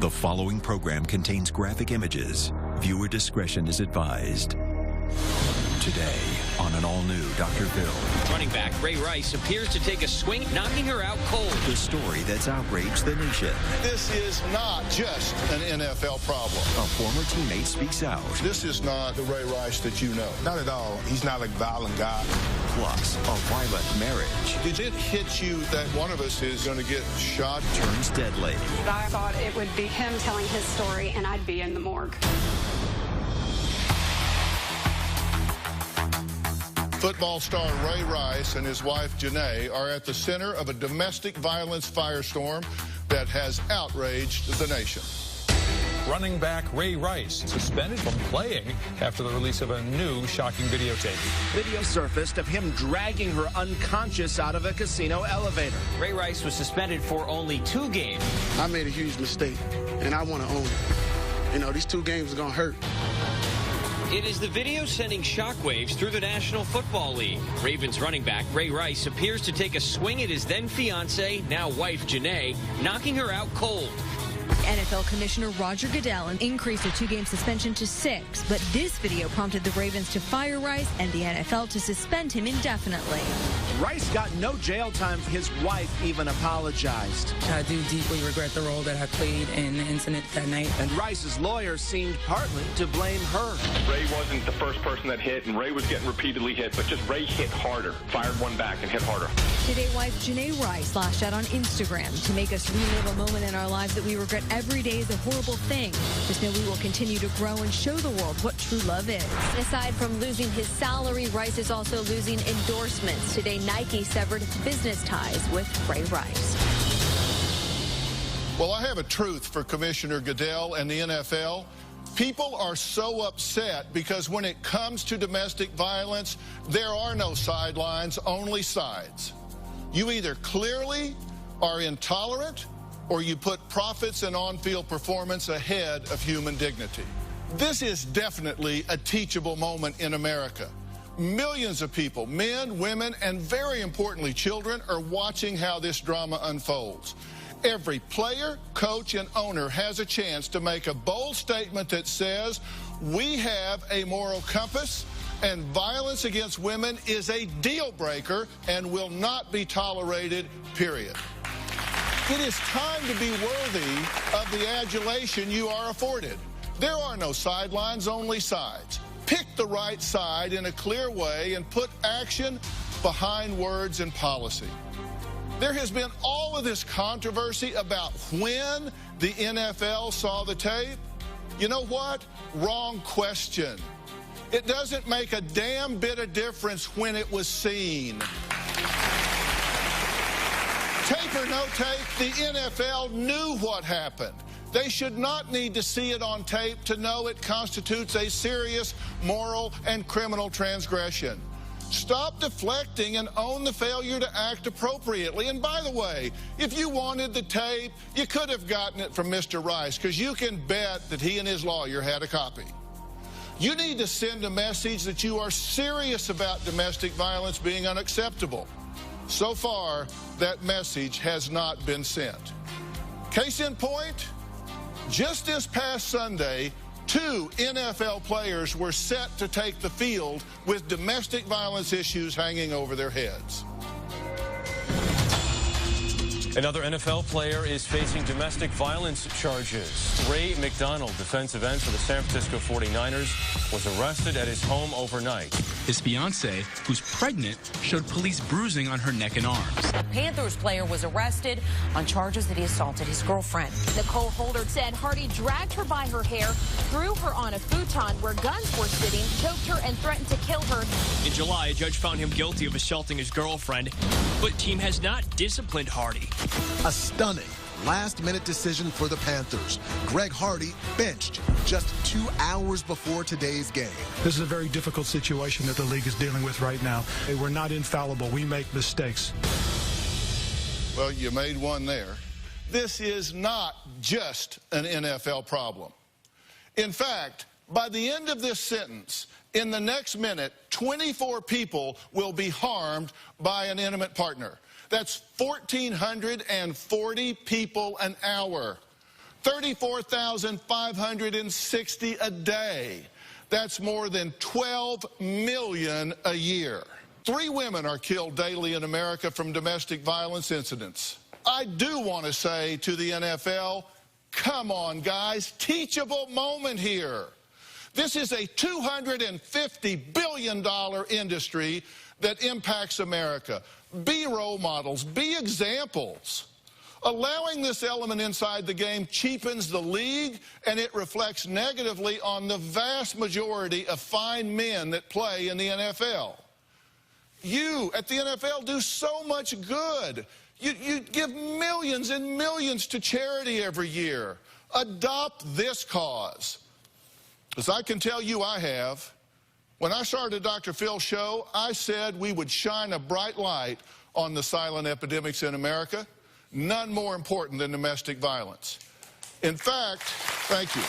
The following program contains graphic images. Viewer discretion is advised. Today, on an all-new Dr. Phil. Running back Ray Rice appears to take a swing, knocking her out cold. The story that's outraged the nation. This is not just an NFL problem. A former teammate speaks out. This is not the Ray Rice that you know. Not at all. He's not a violent guy. Plus, a violent marriage. Did it hit you that one of us is going to get shot? Turns deadly. I thought it would be him telling his story and I'd be in the morgue. Football star Ray Rice and his wife Janae are at the center of a domestic violence firestorm that has outraged the nation. Running back Ray Rice suspended from playing after the release of a new shocking videotape. Video surfaced of him dragging her unconscious out of a casino elevator. Ray Rice was suspended for only 2 games. I made a huge mistake, and I want to own it. You know, these 2 games are going to hurt. It is the video sending shockwaves through the National Football League. Ravens running back Ray Rice appears to take a swing at his then-fiancée, now wife Janae, knocking her out cold. NFL Commissioner Roger Goodell increased a 2-game suspension to 6, but this video prompted the Ravens to fire Rice and the NFL to suspend him indefinitely. Rice got no jail time. His wife even apologized. I do deeply regret the role that I played in the incident that night. And Rice's lawyer seemed partly to blame her. Ray wasn't the first person that hit, and Ray was getting repeatedly hit, but just Ray hit harder, fired one back and hit harder. Today, wife Janae Rice lashed out on Instagram to make us relive a moment in our lives that we regret every day is a horrible thing. Just know we will continue to grow and show the world what true love is. Aside from losing his salary, Rice is also losing endorsements. Today, Nike severed business ties with Ray Rice. Well, I have a truth for Commissioner Goodell and the NFL. People are so upset because when it comes to domestic violence, there are no sidelines, only sides. You either clearly are intolerant or you put profits and on-field performance ahead of human dignity. This is definitely a teachable moment in America. Millions of people, men, women, and very importantly, children, are watching how this drama unfolds. Every player, coach, and owner has a chance to make a bold statement that says, we have a moral compass, and violence against women is a deal breaker and will not be tolerated, period. It is time to be worthy of the adulation you are afforded. There are no sidelines, only sides. Pick the right side in a clear way and put action behind words and policy. There has been all of this controversy about when the NFL saw the tape. You know what? Wrong question. It doesn't make a damn bit of difference when it was seen. Tape or no tape, the NFL knew what happened. They should not need to see it on tape to know it constitutes a serious moral and criminal transgression. Stop deflecting and own the failure to act appropriately. And by the way, if you wanted the tape, you could have gotten it from Mr. Rice, because you can bet that he and his lawyer had a copy. You need to send a message that you are serious about domestic violence being unacceptable. So far, that message has not been sent. Case in point, just this past Sunday, 2 NFL players were set to take the field with domestic violence issues hanging over their heads. Another NFL player is facing domestic violence charges. Ray McDonald, defensive end for the San Francisco 49ers, was arrested at his home overnight. His fiancée, who's pregnant, showed police bruising on her neck and arms. A Panthers player was arrested on charges that he assaulted his girlfriend. Nicole Holder said Hardy dragged her by her hair, threw her on a futon where guns were sitting, choked her, and threatened to kill her. In July, a judge found him guilty of assaulting his girlfriend, but team has not disciplined Hardy. A stunning last-minute decision for the Panthers. Greg Hardy benched just 2 hours before today's game. This is a very difficult situation that the league is dealing with right now. We're not infallible. We make mistakes. Well, you made one there. This is not just an NFL problem. In fact, by the end of this sentence, in the next minute, 24 people will be harmed by an intimate partner. That's 1,440 people an hour. 34,560 a day. That's more than 12 million a year. 3 women are killed daily in America from domestic violence incidents. I do want to say to the NFL, come on, guys, teachable moment here. This is a $250 billion industry that impacts America. Be role models, be examples. Allowing this element inside the game cheapens the league, and it reflects negatively on the vast majority of fine men that play in the NFL. You at the NFL do so much good. You give millions and millions to charity every year. Adopt this cause. As I can tell you I have. When I started Dr. Phil's show, I said we would shine a bright light on the silent epidemics in America. None more important than domestic violence. In fact, thank you.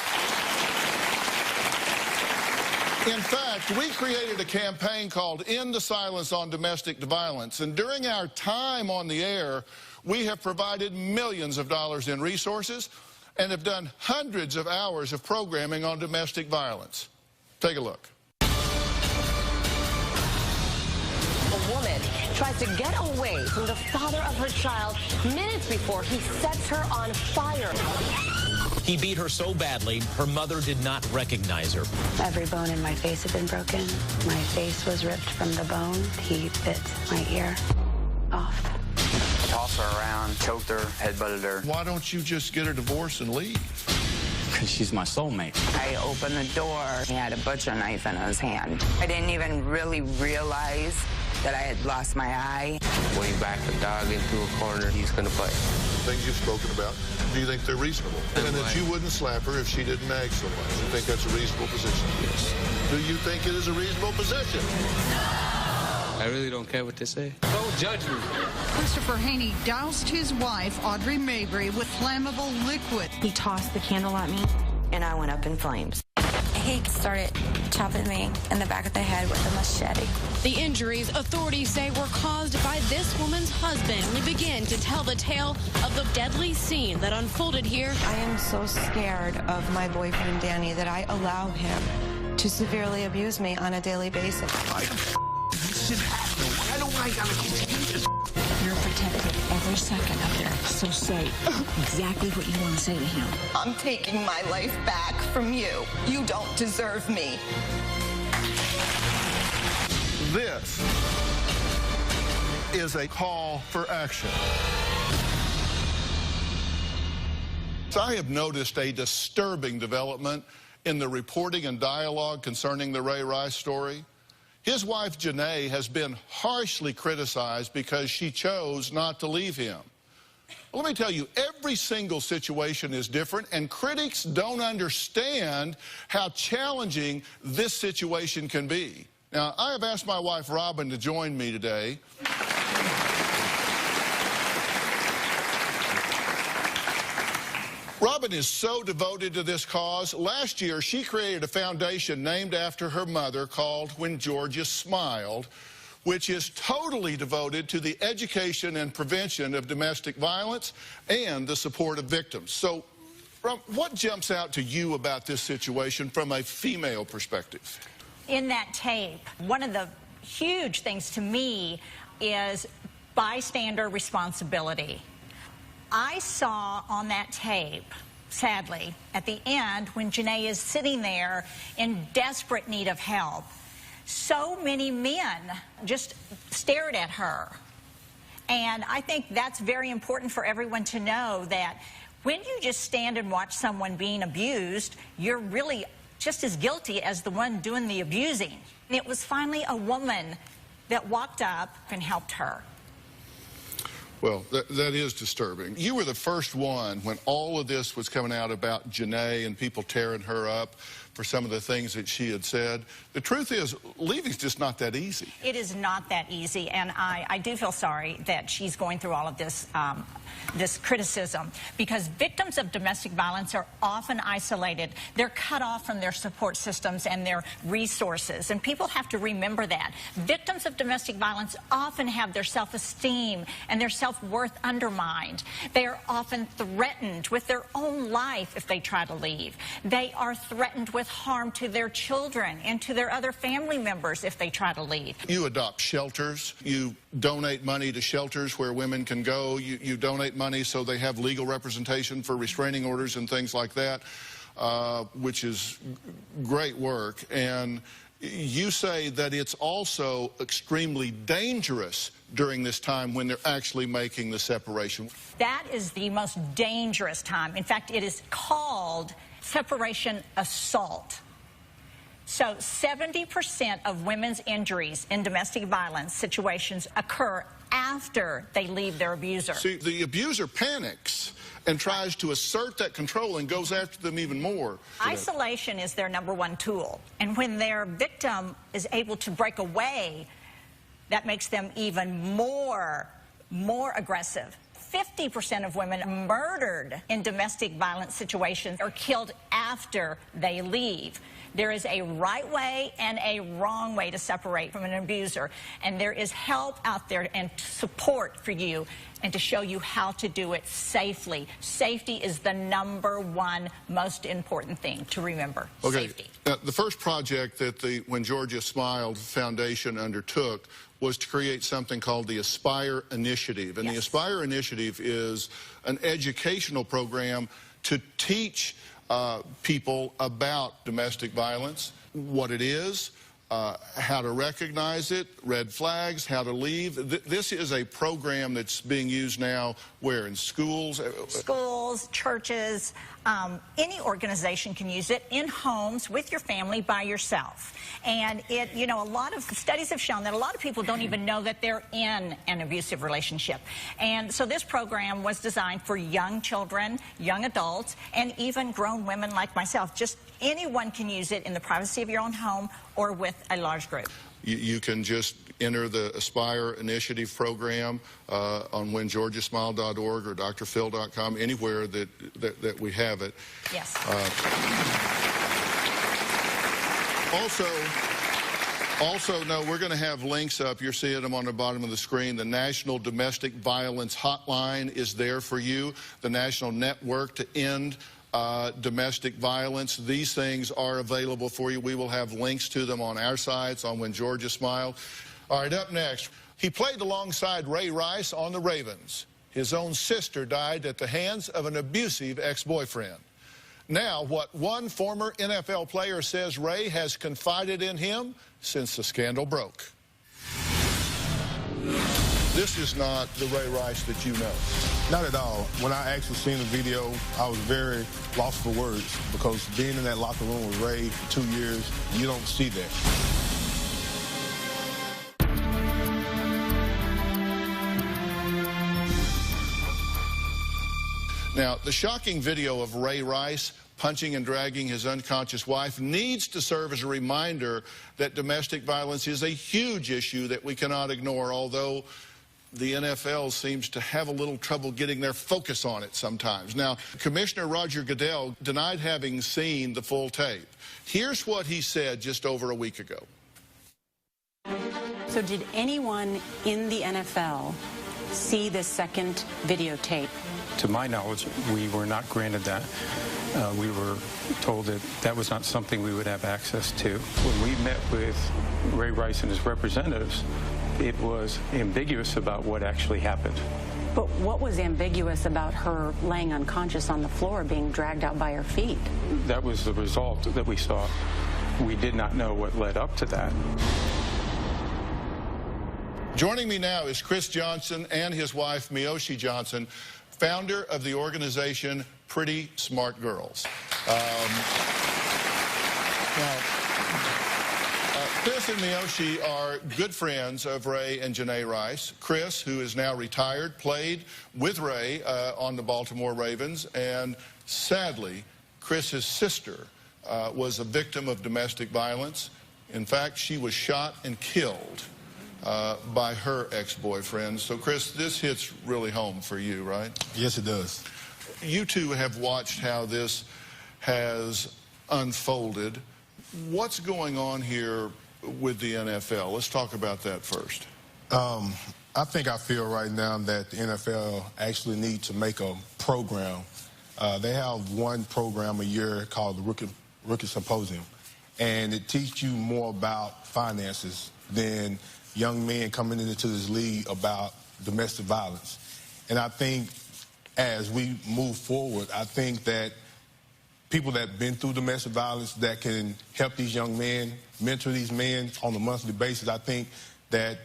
In fact, we created a campaign called End the Silence on Domestic Violence, and during our time on the air, we have provided millions of dollars in resources and have done hundreds of hours of programming on domestic violence. Take a look. A woman tries to get away from the father of her child minutes before he sets her on fire. He beat her so badly, her mother did not recognize her. Every bone in my face had been broken. My face was ripped from the bone. He bit my ear off. Tossed her around, choked her, headbutted her. Why don't you just get a divorce and leave? Because she's my soulmate. I opened the door. He had a butcher knife in his hand. I didn't even really realize that I had lost my eye. When you back the dog into a corner, he's going to bite. The things you've spoken about, do you think they're reasonable? And that you wouldn't slap her if she didn't nag so much. You think that's a reasonable position? Yes. Do you think it is a reasonable position? I really don't care what they say. Don't judge me. Christopher Haney doused his wife, Audrey Mabry, with flammable liquid. He tossed the candle at me, and I went up in flames. He started chopping me in the back of the head with a machete. The injuries, authorities say, were caused by this woman's husband. We begin to tell the tale of the deadly scene that unfolded here. I am so scared of my boyfriend, Danny, that I allow him to severely abuse me on a daily basis. This is happening. Why do I gotta continue this? You're protected every second up there. So say exactly what you want to say to him. I'm taking my life back from you. You don't deserve me. This is a call for action. So I have noticed a disturbing development in the reporting and dialogue concerning the Ray Rice story. His wife, Janae, has been harshly criticized because she chose not to leave him. Well, let me tell you, every single situation is different, and critics don't understand how challenging this situation can be. Now, I have asked my wife, Robin, to join me today. Robin is so devoted to this cause. Last year, she created a foundation named after her mother called When Georgia Smiled, which is totally devoted to the education and prevention of domestic violence and the support of victims. So, what jumps out to you about this situation from a female perspective? In that tape, one of the huge things to me is bystander responsibility. I saw on that tape, sadly, at the end, when Janae is sitting there in desperate need of help, so many men just stared at her. And I think that's very important for everyone to know, that when you just stand and watch someone being abused, you're really just as guilty as the one doing the abusing. And it was finally a woman that walked up and helped her. Well, that is disturbing. You were the first one when all of this was coming out about Janae and people tearing her up for some of the things that she had said. The truth is, leaving's just not that easy. It is not that easy, and I do feel sorry that she's going through all of this this criticism, because victims of domestic violence are often isolated. They're cut off from their support systems and their resources, and people have to remember that. Victims of domestic violence often have their self-esteem and their self-worth undermined. They are often threatened with their own life if they try to leave. They are threatened with harm to their children and to their other family members if they try to leave. You adopt shelters. You donate money to shelters where women can go. You donate money so they have legal representation for restraining orders and things like that, which is great work. And you say that it's also extremely dangerous during this time when they're actually making the separation. That is the most dangerous time. In fact, it is called separation assault. So 70% of women's injuries in domestic violence situations occur after they leave their abuser. See, the abuser panics and tries to assert that control and goes after them even more. Isolation is their #1 tool. And when their victim is able to break away, that makes them even more aggressive. 50% of women murdered in domestic violence situations are killed after they leave. There is a right way and a wrong way to separate from an abuser, and there is help out there and support for you and to show you how to do it safely. Safety is the #1 most important thing to remember. Okay. Safety. The first project that the When Georgia Smiled Foundation undertook was to create something called the Aspire Initiative. And the Aspire Initiative is an educational program to teach people about domestic violence, what it is, how to recognize it, red flags, how to leave. This is a program that's being used now where? In schools? Schools, churches, any organization can use it, in homes, with your family, by yourself. And it, you know, a lot of studies have shown that a lot of people don't even know that they're in an abusive relationship. And so this program was designed for young children, young adults, and even grown women like myself. Just anyone can use it in the privacy of your own home or with a large group. You can just enter the Aspire Initiative program on whengeorgiasmiled.org or drphil.com, anywhere that we have it. Yes. Also, no, we're going to have links up. You're seeing them on the bottom of the screen. The National Domestic Violence Hotline is there for you. The National Network to End Domestic Violence. These things are available for you. We will have links to them on our sites, on When Georgia Smiled. All right, up next, he played alongside Ray Rice on the Ravens. His own sister died at the hands of an abusive ex-boyfriend. Now, what one former NFL player says Ray has confided in him since the scandal broke. This is not the Ray Rice that you know. Not at all. When I actually seen the video, I was very lost for words because being in that locker room with Ray for 2 years, you don't see that. Now, the shocking video of Ray Rice punching and dragging his unconscious wife needs to serve as a reminder that domestic violence is a huge issue that we cannot ignore, although the NFL seems to have a little trouble getting their focus on it sometimes. Now, Commissioner Roger Goodell denied having seen the full tape. Here's what he said just over a week ago. So did anyone in the NFL see the second videotape? To my knowledge, we were not granted that. We were told that that was not something we would have access to. When we met with Ray Rice and his representatives, it was ambiguous about what actually happened. But what was ambiguous about her laying unconscious on the floor, being dragged out by her feet? That was the result that we saw. We did not know what led up to that. Joining me now is Chris Johnson and his wife, Miyoshi Johnson, founder of the organization Pretty Smart Girls. Chris and Miyoshi are good friends of Ray and Janae Rice. Chris, who is now retired, played with Ray on the Baltimore Ravens, and sadly, Chris's sister was a victim of domestic violence. In fact, she was shot and killed by her ex-boyfriend. So, Chris, this hits really home for you, right? Yes, it does. You two have watched how this has unfolded. What's going on here with the NFL? Let's talk about that first. I think I feel right now that the NFL actually needs to make a program. They have one program a year called the Rookie Symposium, and it teaches you more about finances than young men coming into this league about domestic violence. And I think as we move forward, I think that people that have been through domestic violence that can help these young men, mentor these men on a monthly basis, I think that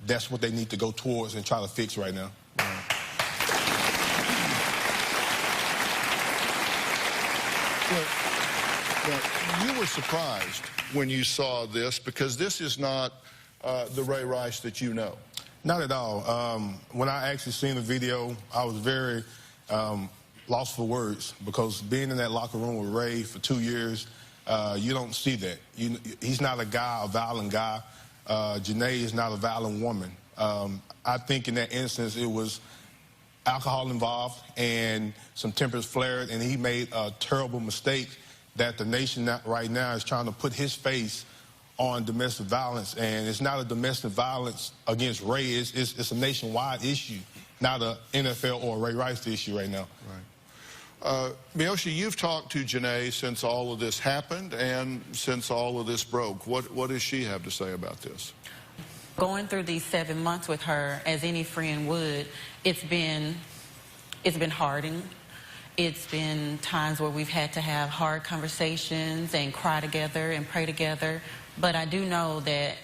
that's what they need to go towards and try to fix right now. Well, you were surprised when you saw this because this is not the Ray Rice that you know. Not at all. When I actually seen the video, I was very lost for words because being in that locker room with Ray for 2 years, you don't see that. He's not a violent guy. Janae is not a violent woman. I think in that instance it was alcohol involved and some tempers flared, and he made a terrible mistake that the nation right now is trying to put his face on domestic violence. And it's not a domestic violence against Ray. It's a nationwide issue, not a NFL or a Ray Rice issue right now. Right. Miyoshi, you've talked to Janae since all of this happened and since all of this broke. What does she have to say about this? Going through these 7 months with her, as any friend would, it's been hardening. It's been times where we've had to have hard conversations and cry together and pray together. But I do know that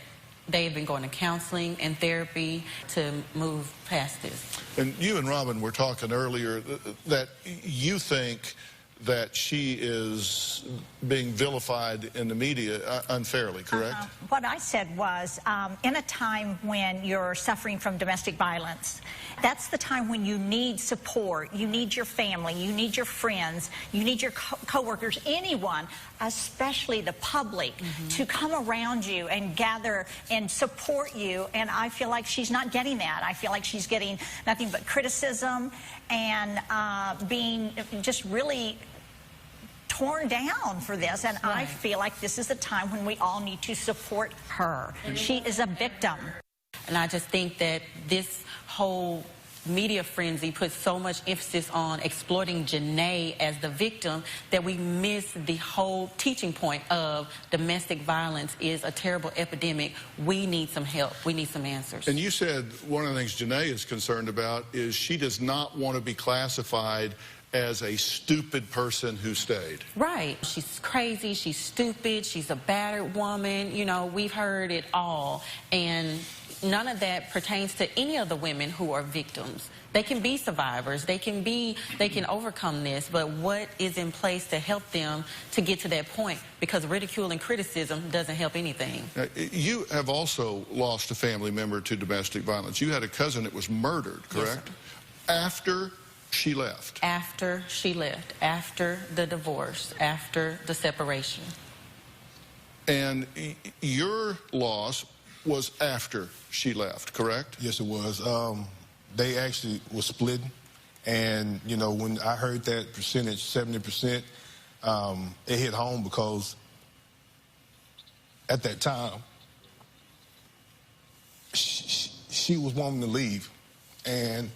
they've been going to counseling and therapy to move past this. And you and Robin were talking earlier that you think that she is being vilified in the media unfairly, correct? What I said was, in a time when you're suffering from domestic violence, that's the time when you need support. You need your family, you need your friends, you need your co-workers, anyone, especially the public, to come around you and gather and support you. And I feel like she's not getting that. I feel like she's getting nothing but criticism and being just really torn down for this, and I feel like this is the time when we all need to support her. She is a victim. And I just think that this whole media frenzy puts so much emphasis on exploiting Janae as the victim that we miss the whole teaching point of domestic violence is a terrible epidemic. We need some help. We need some answers. And you said one of the things Janae is concerned about is she does not want to be classified as a stupid person who stayed. Right. She's crazy, she's stupid, she's a battered woman. You know, we've heard it all. And none of that pertains to any of the women who are victims. They can be survivors, they can overcome this, but what is in place to help them to get to that point? Because ridicule and criticism doesn't help anything. You have also lost a family member to domestic violence. You had a cousin that was murdered, correct? Yes, after she left. After she left, after the divorce, after the separation. And your loss was after she left, correct? Yes, it was. They actually were splitting, and you know, when I heard that percentage, 70%, it hit home because at that time she was wanting to leave, and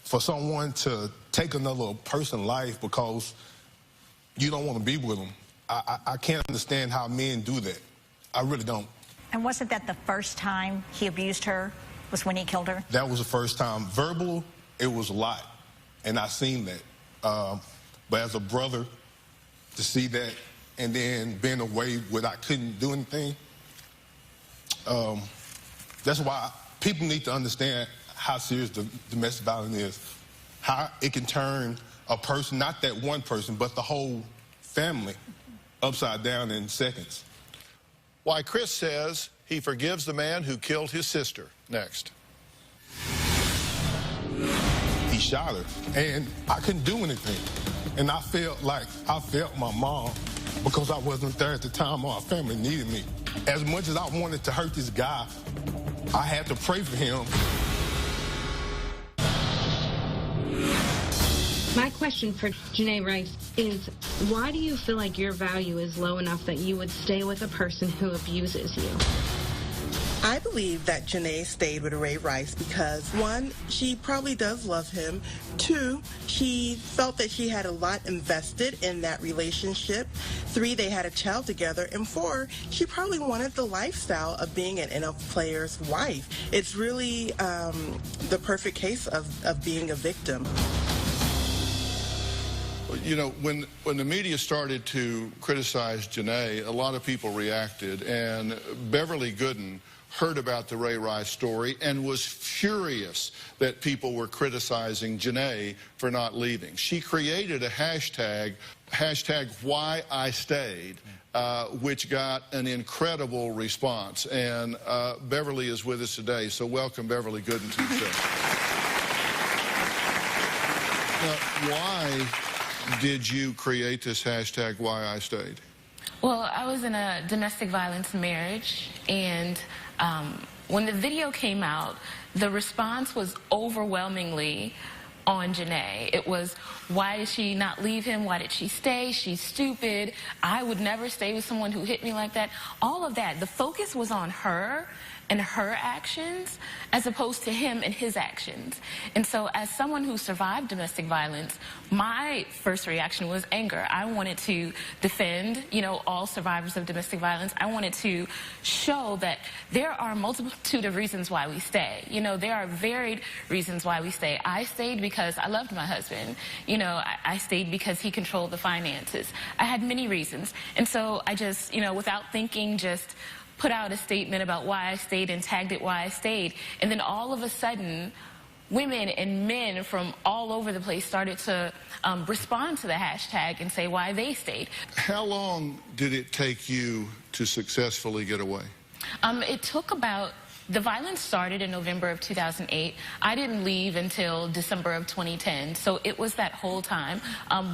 for someone to take another person's life because you don't want to be with them, I can't understand how men do that. I really don't. And wasn't that the first time he abused her, was when he killed her? That was the first time. Verbal, it was a lot, and I seen that. But as a brother, to see that and then being away where I couldn't do anything, that's why people need to understand how serious the domestic violence is, how it can turn a person, not that one person, but the whole family, upside down in seconds. Why Chris says he forgives the man who killed his sister. Next. He shot her, and I couldn't do anything. And I felt like I failed my mom because I wasn't there at the time our family needed me. As much as I wanted to hurt this guy, I had to pray for him. My question for Janae Rice is, why do you feel like your value is low enough that you would stay with a person who abuses you? I believe that Janae stayed with Ray Rice because, one, she probably does love him. Two, she felt that she had a lot invested in that relationship. Three, they had a child together. And four, she probably wanted the lifestyle of being an NFL player's wife. It's really the perfect case of being a victim. You know, when the media started to criticize Janae, a lot of people reacted, and Beverly Gooden heard about the Ray Rice story and was furious that people were criticizing Janae for not leaving. She created a hashtag Why I Stayed, which got an incredible response. And Beverly is with us today, so welcome Beverly Gooden to the show. Now, why did you create this hashtag Why I Stayed? Well, I was in a domestic violence marriage, and when the video came out, the response was overwhelmingly on Janae. It was, why did she not leave him? Why did she stay? She's stupid. I would never stay with someone who hit me like that. All of that. The focus was on her and her actions as opposed to him and his actions. And so as someone who survived domestic violence, my first reaction was anger. I wanted to defend, you know, all survivors of domestic violence. I wanted to show that there are a multitude of reasons why we stay. You know, there are varied reasons why we stay. I stayed because I loved my husband. You know, I stayed because he controlled the finances. I had many reasons. And so I just, you know, without thinking, just put out a statement about why I stayed and tagged it Why I Stayed. And then all of a sudden, women and men from all over the place started to respond to the hashtag and say why they stayed. How long did it take you to successfully get away? It took about, the violence started in November of 2008. I didn't leave until December of 2010. So it was that whole time.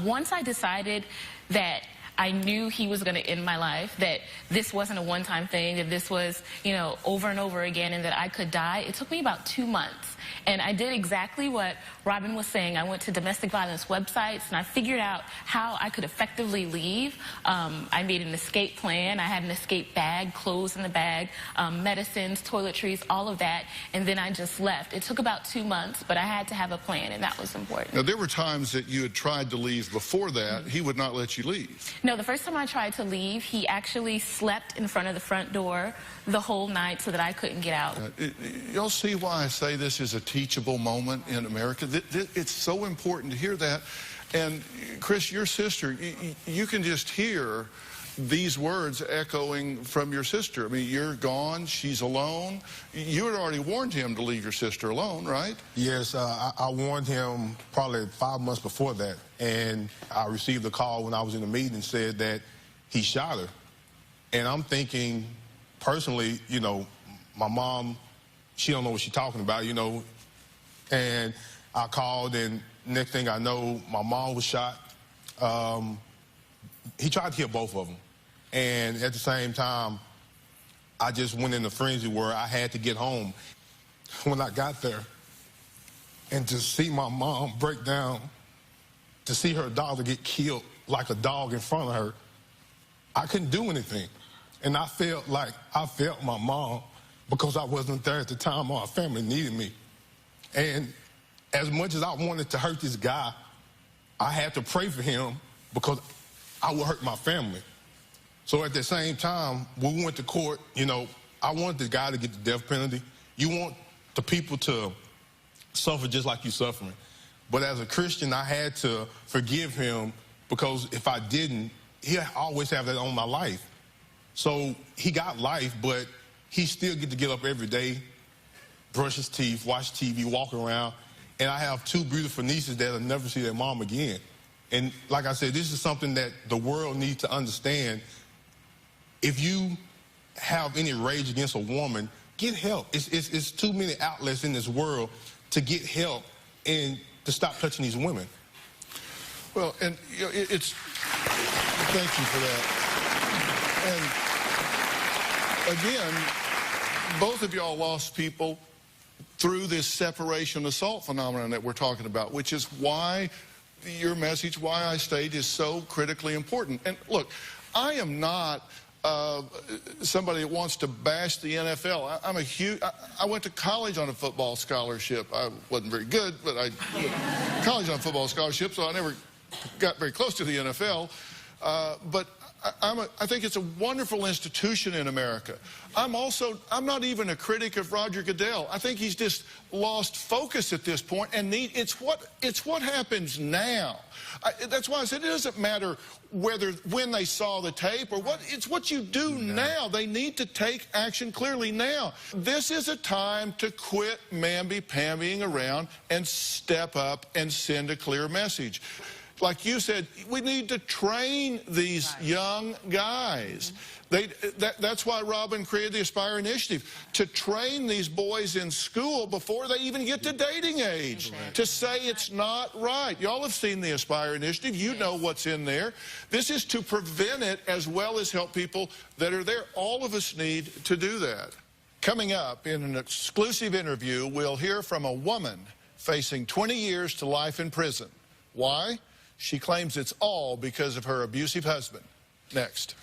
Once I decided that I knew he was going to end my life, that this wasn't a one-time thing, that this was, you know, over and over again, and that I could die. It took me about 2 months. And I did exactly what Robin was saying. I went to domestic violence websites, and I figured out how I could effectively leave. I made an escape plan. I had an escape bag, clothes in the bag, medicines, toiletries, all of that. And then I just left. It took about 2 months, but I had to have a plan, and that was important. Now, there were times that you had tried to leave before that. He would not let you leave. No, the first time I tried to leave, he actually slept in front of the front door the whole night so that I couldn't get out. You'll see why I say this is a teachable moment in America. It's so important to hear that. And Chris, your sister, you can just hear these words echoing from your sister. I mean, you're gone, she's alone. You had already warned him to leave your sister alone, right? Yes, I warned him probably 5 months before that. And I received a call when I was in the meeting, said that he shot her. And I'm thinking, personally, you know, my mom, she don't know what she's talking about, you know. And I called, and next thing I know, my mom was shot. He tried to kill both of them. And at the same time, I just went in a frenzy where I had to get home. When I got there, and to see my mom break down, to see her daughter get killed like a dog in front of her, I couldn't do anything. And I felt like I failed my mom because I wasn't there at the time our family needed me. And as much as I wanted to hurt this guy, I had to pray for him because I would hurt my family. So at the same time, when we went to court, you know, I wanted the guy to get the death penalty. You want the people to suffer just like you're suffering. But as a Christian, I had to forgive him because if I didn't, he'll always have that on my life. So he got life, but he still get to get up every day, brush his teeth, watch TV, walk around. And I have 2 beautiful nieces that'll never see their mom again. And like I said, this is something that the world needs to understand. If you have any rage against a woman, get help. It's too many outlets in this world to get help and to stop touching these women. Well, and you know, thank you for that. And again, both of y'all lost people through this separation assault phenomenon that we're talking about, which is why your message, Why I Stayed, is so critically important. And look, I am not somebody that wants to bash the NFL. I went to college on a football scholarship. I wasn't very good, but I college on a football scholarship, so I never got very close to the NFL. But I think it's a wonderful institution in America. I'm not even a critic of Roger Goodell. I think he's just lost focus at this point, and it's what happens now. That's why I said it doesn't matter when they saw the tape or what. It's what you do now. They need to take action clearly now. This is a time to quit mamby-pambying around and step up and send a clear message. Like you said, we need to train these young guys. That's why Robin created the Aspire Initiative, to train these boys in school before they even get to dating age, to say it's not right. Y'all have seen the Aspire Initiative. You know what's in there. This is to prevent it as well as help people that are there. All of us need to do that. Coming up in an exclusive interview, we'll hear from a woman facing 20 years to life in prison. Why? She claims it's all because of her abusive husband. Next.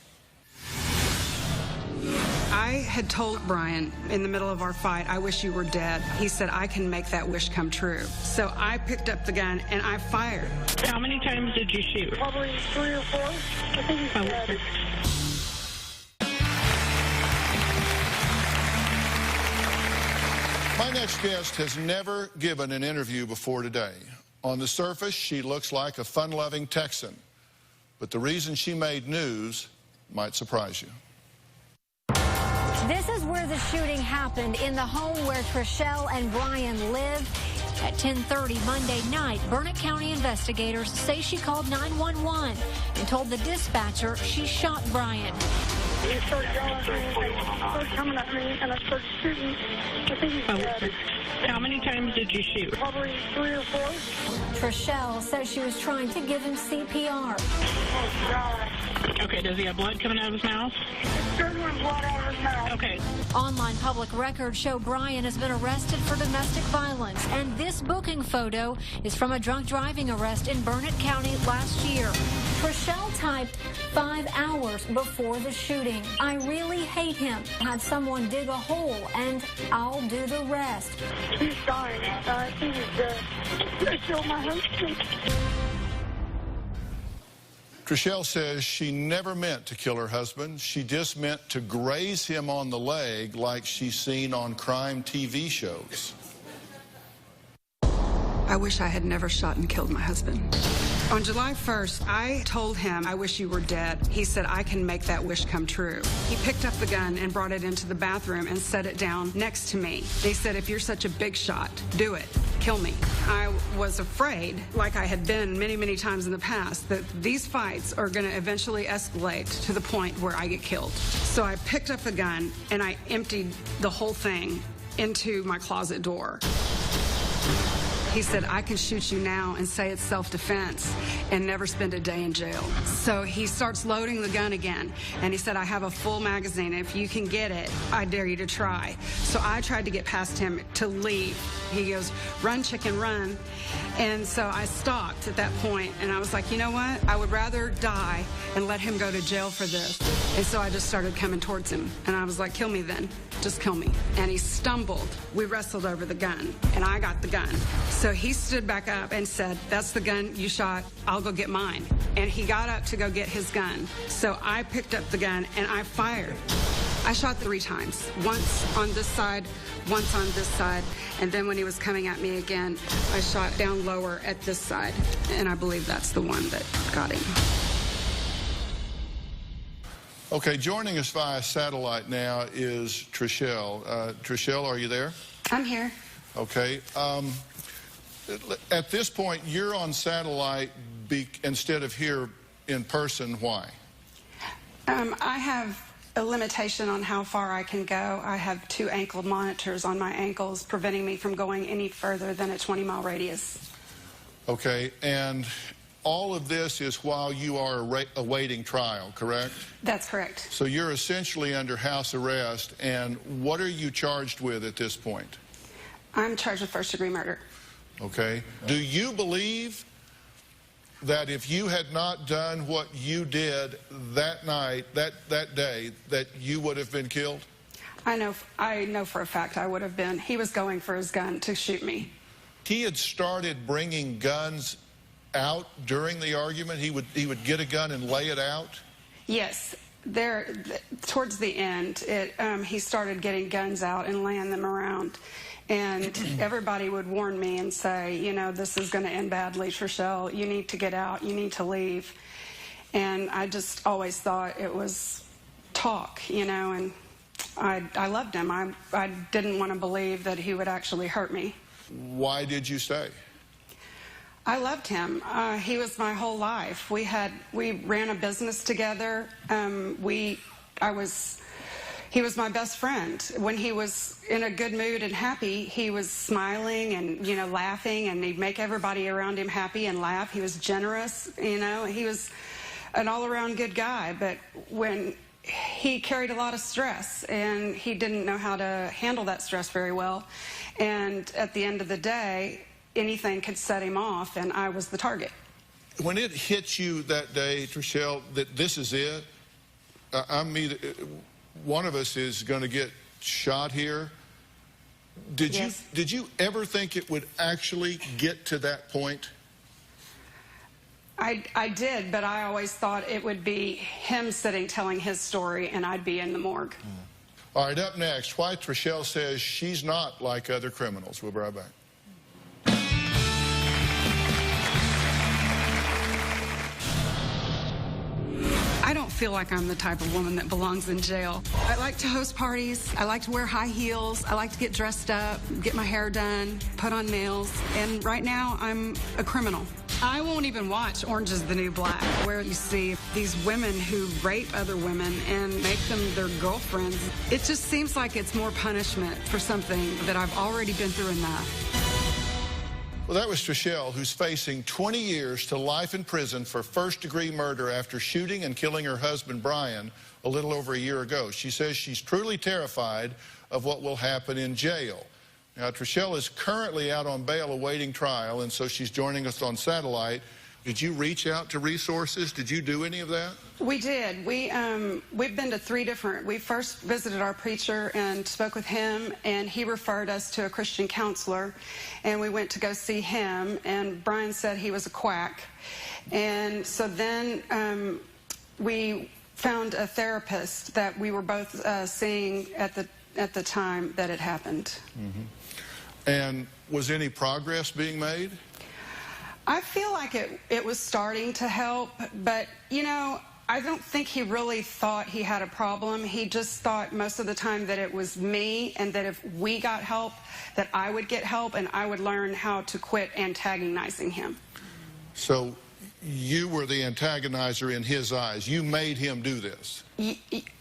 I had told Brian in the middle of our fight, I wish you were dead. He said, I can make that wish come true. So I picked up the gun and I fired. How many times did you shoot? Probably 3 or 4. I think he's dead. My next guest has never given an interview before today. On the surface, she looks like a fun-loving Texan. But the reason she made news might surprise you. This is where the shooting happened, in the home where Trishelle and Brian live. At 10:30 Monday night, Burnett County investigators say she called 911 and told the dispatcher she shot Brian. He started yelling at me, started coming at me, and I started shooting. I think he's dead. How many times did you shoot? Probably 3 or 4. Trishelle says she was trying to give him CPR. Oh, God. Okay, does he have blood coming out of his mouth? There's blood out of his mouth. Okay. Online public records show Brian has been arrested for domestic violence, and this booking photo is from a drunk driving arrest in Burnett County last year. Trishelle typed 5 hours before the shooting. I really hate him. Have someone dig a hole, and I'll do the rest. He's dying. I think he's dead. They killed my husband. Trishelle says she never meant to kill her husband. She just meant to graze him on the leg like she's seen on crime TV shows. I wish I had never shot and killed my husband. On July 1st, I told him, I wish you were dead. He said, I can make that wish come true. He picked up the gun and brought it into the bathroom and set it down next to me. They said, if you're such a big shot, do it. Kill me. I was afraid, like I had been many, many times in the past, that these fights are going to eventually escalate to the point where I get killed. So I picked up the gun and I emptied the whole thing into my closet door. He said, I can shoot you now and say it's self-defense and never spend a day in jail. So he starts loading the gun again, and he said, I have a full magazine. If you can get it, I dare you to try. So I tried to get past him to leave. He goes, run, chicken, run. And so I stopped at that point, and I was like, you know what? I would rather die and let him go to jail for this. And so I just started coming towards him, and I was like, kill me then. Just kill me. And he stumbled. We wrestled over the gun, and I got the gun. So he stood back up and said, that's the gun you shot. I'll go get mine. And he got up to go get his gun. So I picked up the gun, and I fired. I shot 3 times. Once on this side, once on this side, and then when he was coming at me again, I shot down lower at this side. And I believe that's the one that got him. Okay, joining us via satellite now is Trishelle. Trishelle, are you there? I'm here. Okay. At this point, you're on satellite instead of here in person. Why? I have a limitation on how far I can go. I have 2 ankle monitors on my ankles preventing me from going any further than a 20-mile radius. Okay, and all of this is while you are awaiting trial, correct? That's correct. So you're essentially under house arrest, and what are you charged with at this point? I'm charged with first-degree murder. Okay. Do you believe that if you had not done what you did that night, that day, that you would have been killed? I know for a fact I would have been. He was going for his gun to shoot me. He had started bringing guns out during the argument. He would get a gun and lay it out. Yes, towards the end, he started getting guns out and laying them around, and everybody would warn me and say, you know, this is going to end badly, Trishelle. You need to get out. You need to leave. And I just always thought it was talk, you know, and I loved him. I didn't want to believe that he would actually hurt me. Why did you stay? I loved him. He was my whole life. We ran a business together. He was my best friend. When he was in a good mood and happy, he was smiling and, you know, laughing, and he'd make everybody around him happy and laugh. He was generous, you know. He was an all-around good guy, but when he carried a lot of stress, and he didn't know how to handle that stress very well. And at the end of the day, anything could set him off, and I was the target. When it hit you that day, Trishelle, that this is it, one of us is going to get shot here. Did you ever think it would actually get to that point? I did, but I always thought it would be him sitting telling his story, and I'd be in the morgue. All right, up next, why Trishelle says she's not like other criminals. We'll be right back. I don't feel like I'm the type of woman that belongs in jail. I like to host parties. I like to wear high heels. I like to get dressed up, get my hair done, put on nails. And right now, I'm a criminal. I won't even watch Orange is the New Black, where you see these women who rape other women and make them their girlfriends. It just seems like it's more punishment for something that I've already been through enough. Well, that was Trishelle, who's facing 20 years to life in prison for first-degree murder after shooting and killing her husband, Brian, a little over a year ago. She says she's truly terrified of what will happen in jail. Now, Trishelle is currently out on bail awaiting trial, and so she's joining us on satellite. Did you reach out to resources? Did you do any of that? We did. We've been to 3 different. We first visited our preacher and spoke with him, and he referred us to a Christian counselor, and we went to go see him, and Brian said he was a quack. And so then we found a therapist that we were both seeing at the time that it happened. Mm-hmm. And was any progress being made? I feel like it was starting to help, but, you know, I don't think he really thought he had a problem. He just thought most of the time that it was me, and that if we got help, that I would get help, and I would learn how to quit antagonizing him. So you were the antagonizer in his eyes. You made him do this.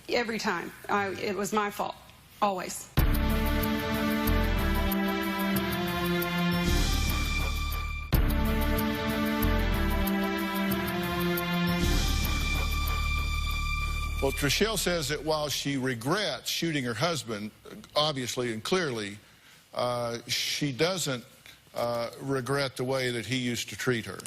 Every time. It was my fault. Always. Well, Trishelle says that while she regrets shooting her husband, obviously and clearly, she doesn't regret the way that he used to treat her.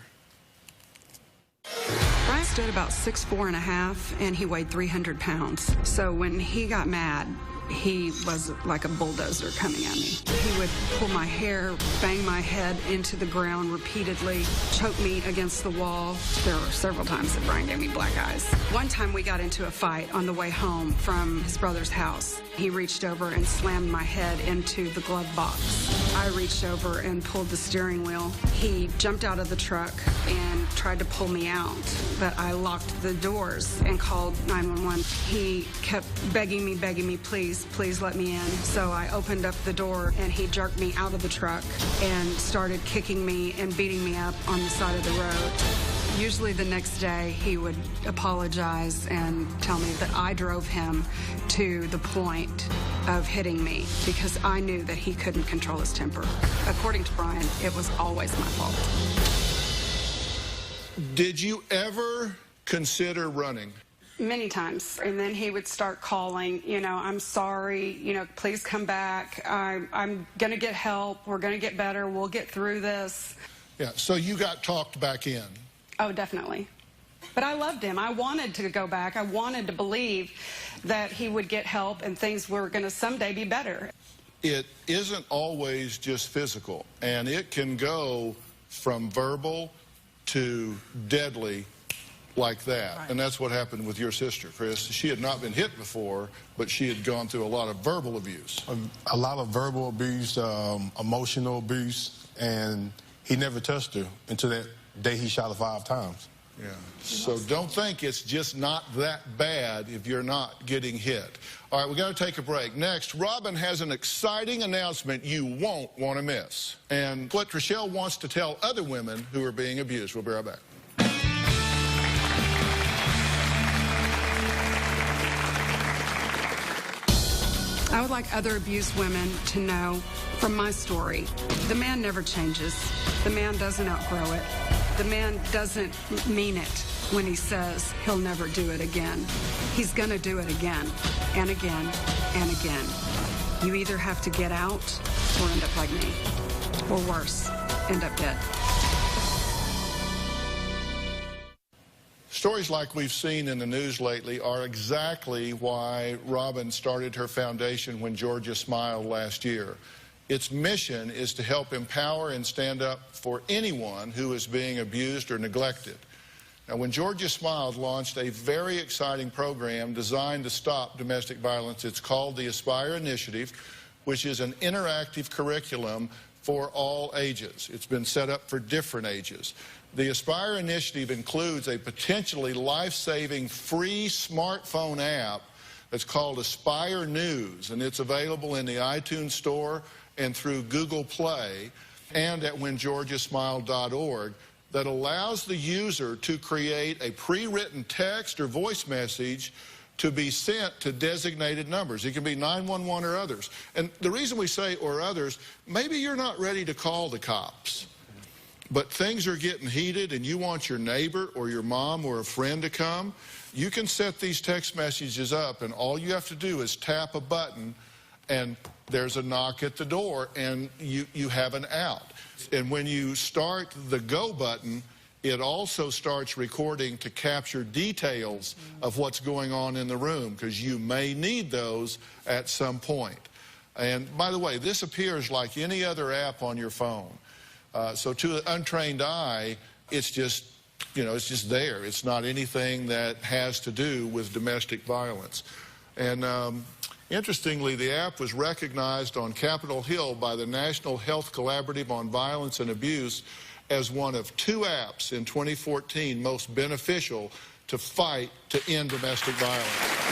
Brian stood about 6'4½", and he weighed 300 pounds. So when he got mad, he was like a bulldozer coming at me. He would pull my hair, bang my head into the ground repeatedly, choke me against the wall. There were several times that Brian gave me black eyes. One time we got into a fight on the way home from his brother's house. He reached over and slammed my head into the glove box. I reached over and pulled the steering wheel. He jumped out of the truck and tried to pull me out, but I locked the doors and called 911. He kept begging me, please let me in. So I opened up the door, and he jerked me out of the truck and started kicking me and beating me up on the side of the road. Usually the next day, he would apologize and tell me that I drove him to the point of hitting me because I knew that he couldn't control his temper. According to Brian, it was always my fault. Did you ever consider running? Many times. And then he would start calling, you know, I'm sorry, you know, please come back. I'm going to get help. We're going to get better. We'll get through this. Yeah, so you got talked back in. Oh, definitely. But I loved him. I wanted to go back. I wanted to believe that he would get help and things were going to someday be better. It isn't always just physical, and it can go from verbal to deadly like that. Right. And that's what happened with your sister, Chris. She had not been hit before, but she had gone through a lot of verbal abuse. A lot of verbal abuse, emotional abuse, and he never touched her until that day he shot her 5 times. Yeah. So don't think it's just not that bad if you're not getting hit. All right, we got to take a break. Next, Robin has an exciting announcement you won't want to miss. And what Trishelle wants to tell other women who are being abused. We'll be right back. I would like other abused women to know from my story, the man never changes. The man doesn't outgrow it. The man doesn't mean it when he says he'll never do it again. He's going to do it again and again and again. You either have to get out or end up like me, or worse, end up dead. Stories like we've seen in the news lately are exactly why Robin started her foundation When Georgia Smiled last year. Its mission is to help empower and stand up for anyone who is being abused or neglected. Now, When Georgia Smiled launched a very exciting program designed to stop domestic violence. It's called the Aspire Initiative, which is an interactive curriculum for all ages. It's been set up for different ages. The Aspire Initiative includes a potentially life-saving free smartphone app that's called Aspire News, and it's available in the iTunes Store and through Google Play and at whengeorgiasmiled.org, that allows the user to create a pre-written text or voice message to be sent to designated numbers. It can be 911 or others. And the reason we say or others, maybe you're not ready to call the cops, but things are getting heated and you want your neighbor or your mom or a friend to come. You can set these text messages up, and all you have to do is tap a button and there's a knock at the door and you have an out. And when you start the go button, it also starts recording to capture details of what's going on in the room, because you may need those at some point. And by the way, this appears like any other app on your phone. So to an untrained eye, it's just, it's just there. It's not anything that has to do with domestic violence. And interestingly, the app was recognized on Capitol Hill by the National Health Collaborative on Violence and Abuse as one of 2 apps in 2014 most beneficial to fight to end domestic violence.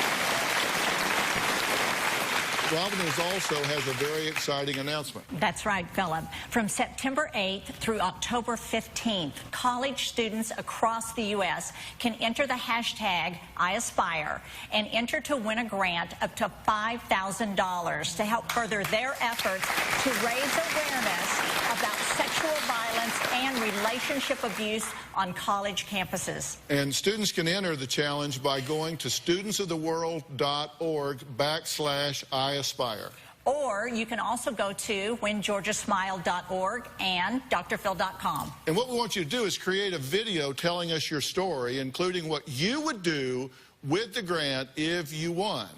Robin also has a very exciting announcement. That's right, Philip. From September 8th through October 15th, college students across the U.S. can enter the hashtag #IAspire and enter to win a grant up to $5,000 to help further their efforts to raise awareness about sexual violence and relationship abuse on college campuses. And students can enter the challenge by going to studentsoftheworld.org/IAspire. Or you can also go to whengeorgiasmiled.org and drphil.com. And what we want you to do is create a video telling us your story, including what you would do with the grant if you won.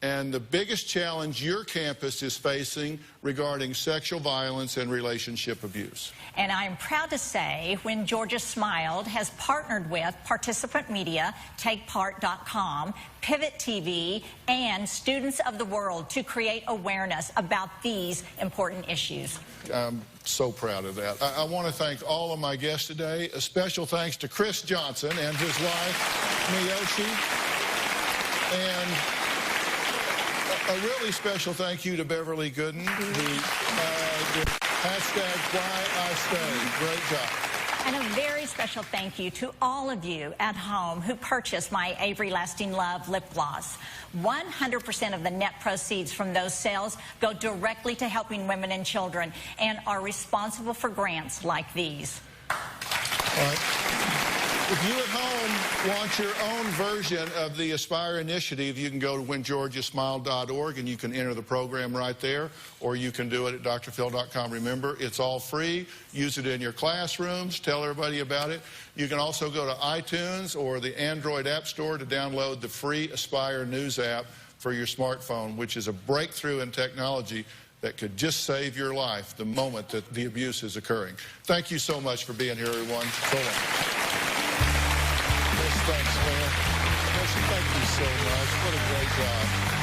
And the biggest challenge your campus is facing regarding sexual violence and relationship abuse. And I'm proud to say When Georgia Smiled has partnered with Participant Media, TakePart.com, Pivot TV, and Students of the World to create awareness about these important issues. I'm so proud of that. I want to thank all of my guests today. A special thanks to Chris Johnson and his wife, Miyoshi. And a really special thank you to Beverly Gooden, who did #WhyIStay. Great job. And a very special thank you to all of you at home who purchased my Avery Lasting Love lip gloss. 100% of the net proceeds from those sales go directly to helping women and children and are responsible for grants like these. All right. If you at home want your own version of the Aspire initiative, you can go to whengeorgiasmiled.org and you can enter the program right there, or you can do it at drphil.com. Remember, it's all free. Use it in your classrooms. Tell everybody about it. You can also go to iTunes or the Android App Store to download the free Aspire News app for your smartphone, which is a breakthrough in technology that could just save your life the moment that the abuse is occurring. Thank you so much for being here, everyone. So long. Yes, thanks, man. Thank you so much. What a great job.